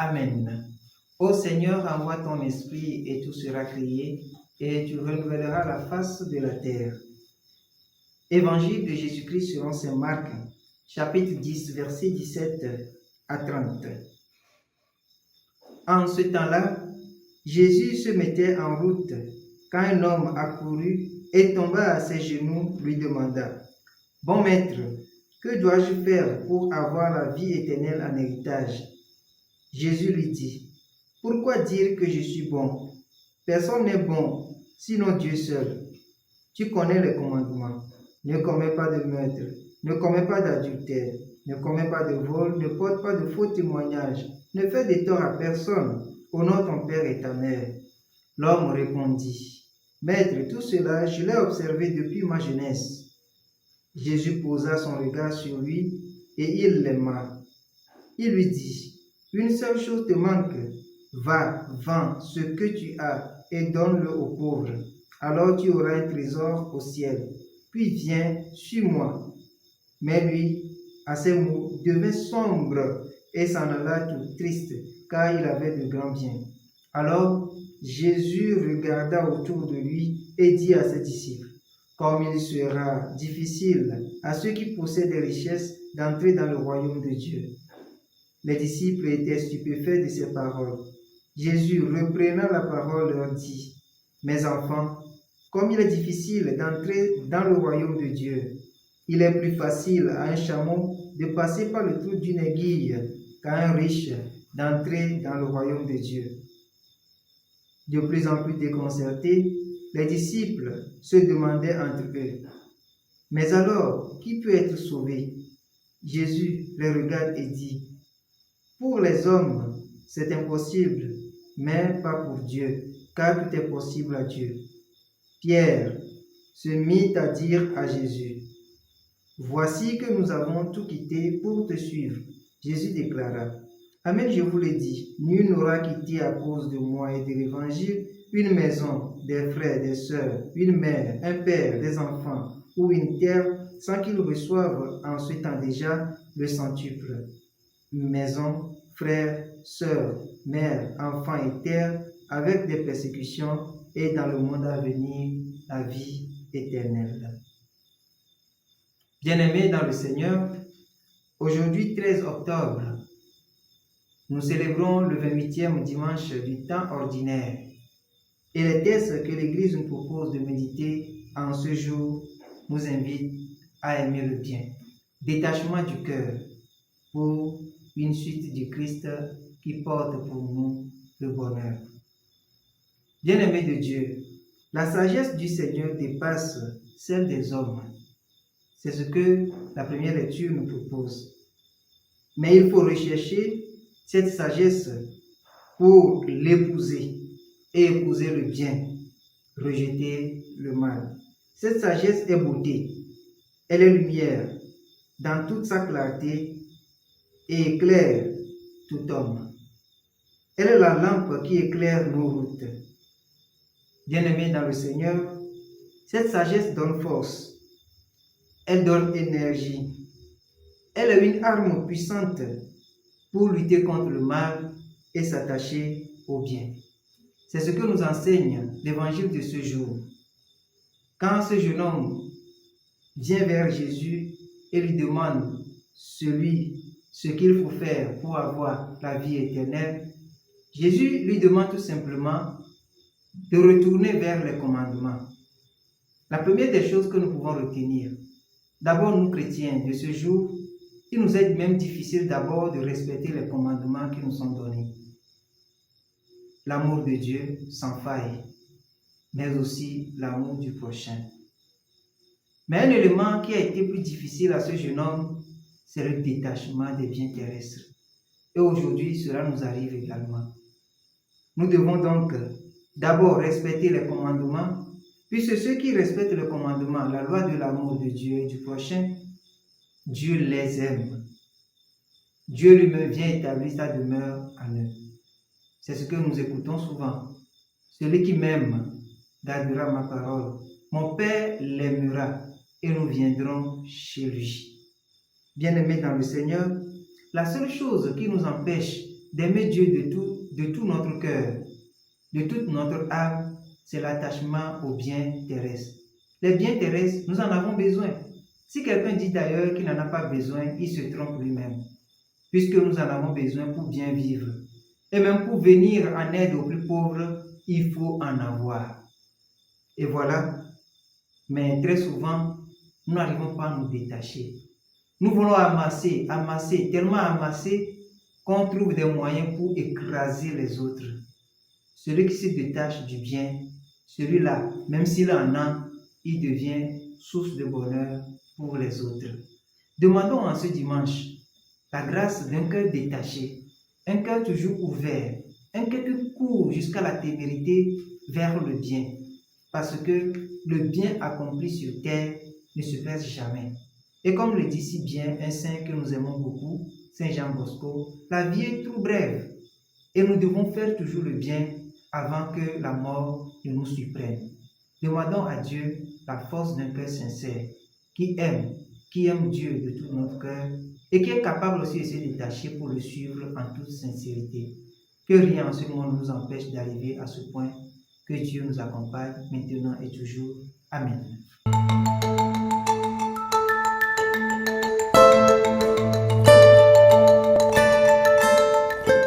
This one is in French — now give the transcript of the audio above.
Amen. Ô Seigneur, envoie ton esprit et tout sera créé, et tu renouvelleras la face de la terre. Évangile de Jésus-Christ selon saint Marc, chapitre 10, versets 17 à 30. En ce temps-là, Jésus se mettait en route quand un homme accourut et tomba à ses genoux, lui demanda: « Bon maître, que dois-je faire pour avoir la vie éternelle en héritage ?» Jésus lui dit: « Pourquoi dire que je suis bon? Personne n'est bon, sinon Dieu seul. Tu connais les commandements. Ne commets pas de meurtre, ne commets pas d'adultère, ne commets pas de vol, ne porte pas de faux témoignages, ne fais de tort à personne, honore ton père et ta mère. » L'homme répondit: « Maître, tout cela, je l'ai observé depuis ma jeunesse. » Jésus posa son regard sur lui et il l'aima. Il lui dit: « Une seule chose te manque. Va, vends ce que tu as et donne-le aux pauvres. Alors tu auras un trésor au ciel. Puis viens, suis-moi. » Mais lui, à ces mots, devint sombre et s'en alla tout triste, car il avait de grands biens. Alors Jésus regarda autour de lui et dit à ses disciples: « Comme il sera difficile à ceux qui possèdent des richesses d'entrer dans le royaume de Dieu. » Les disciples étaient stupéfaits de ces paroles. Jésus, reprenant la parole, leur dit: « Mes enfants, comme il est difficile d'entrer dans le royaume de Dieu, il est plus facile à un chameau de passer par le trou d'une aiguille qu'à un riche d'entrer dans le royaume de Dieu. » De plus en plus déconcertés, les disciples se demandaient entre eux: « Mais alors, qui peut être sauvé ?» Jésus les regarde et dit: « Pour les hommes, c'est impossible, mais pas pour Dieu, car tout est possible à Dieu. » Pierre se mit à dire à Jésus: « Voici que nous avons tout quitté pour te suivre. » Jésus déclara: « Amen, je vous le dis, nul n'aura quitté à cause de moi et de l'Évangile une maison, des frères, des sœurs, une mère, un père, des enfants ou une terre, sans qu'il reçoive en ce temps déjà le centuple. Maison, frères, sœurs, mère, enfants et terre, avec des persécutions, et dans le monde à venir, la vie éternelle. » Bien-aimés dans le Seigneur, aujourd'hui 13 octobre, nous célébrons le 28e dimanche du temps ordinaire. Et les textes que l'Église nous propose de méditer en ce jour nous invitent à aimer le bien. Détachement du cœur pour une suite du Christ qui porte pour nous le bonheur. Bien-aimés de Dieu, la sagesse du Seigneur dépasse celle des hommes. C'est ce que la première lecture nous propose. Mais il faut rechercher cette sagesse pour l'épouser et épouser le bien, rejeter le mal. Cette sagesse est beauté, elle est lumière dans toute sa clarté et éclaire tout homme. Elle est la lampe qui éclaire nos routes. Bien-aimés dans le Seigneur, cette sagesse donne force, elle donne énergie. Elle est une arme puissante pour lutter contre le mal et s'attacher au bien. C'est ce que nous enseigne l'évangile de ce jour. Quand ce jeune homme vient vers Jésus et lui demande ce qu'il faut faire pour avoir la vie éternelle, Jésus lui demande tout simplement de retourner vers les commandements. La première des choses que nous pouvons retenir, d'abord nous chrétiens de ce jour, il nous est même difficile d'abord de respecter les commandements qui nous sont donnés. L'amour de Dieu sans faille, mais aussi l'amour du prochain. Mais un élément qui a été plus difficile à ce jeune homme, c'est le détachement des biens terrestres. Et aujourd'hui, cela nous arrive également. Nous devons donc d'abord respecter les commandements, puisque ceux qui respectent le commandement, la loi de l'amour de Dieu et du prochain, Dieu les aime. Dieu lui-même vient établir sa demeure en eux. C'est ce que nous écoutons souvent. Celui qui m'aime gardera ma parole. Mon Père l'aimera et nous viendrons chez lui. Bien-aimés dans le Seigneur, la seule chose qui nous empêche d'aimer Dieu de tout notre cœur, de toute notre âme, c'est l'attachement aux biens terrestres. Les biens terrestres, nous en avons besoin. Si quelqu'un dit d'ailleurs qu'il n'en a pas besoin, il se trompe lui-même, puisque nous en avons besoin pour bien vivre. Et même pour venir en aide aux plus pauvres, il faut en avoir. Et voilà, mais très souvent, nous n'arrivons pas à nous détacher. Nous voulons amasser, tellement amasser qu'on trouve des moyens pour écraser les autres. Celui qui se détache du bien, celui-là, même s'il en a, il devient source de bonheur pour les autres. Demandons en ce dimanche la grâce d'un cœur détaché, un cœur toujours ouvert, un cœur qui court jusqu'à la témérité vers le bien, parce que le bien accompli sur terre ne se perd jamais. Et comme le dit si bien un saint que nous aimons beaucoup, Saint Jean Bosco, la vie est trop brève et nous devons faire toujours le bien avant que la mort ne nous surprenne. Demandons à Dieu la force d'un cœur sincère, qui aime Dieu de tout notre cœur et qui est capable aussi de se détacher pour le suivre en toute sincérité. Que rien en ce monde nous empêche d'arriver à ce point. Que Dieu nous accompagne maintenant et toujours. Amen.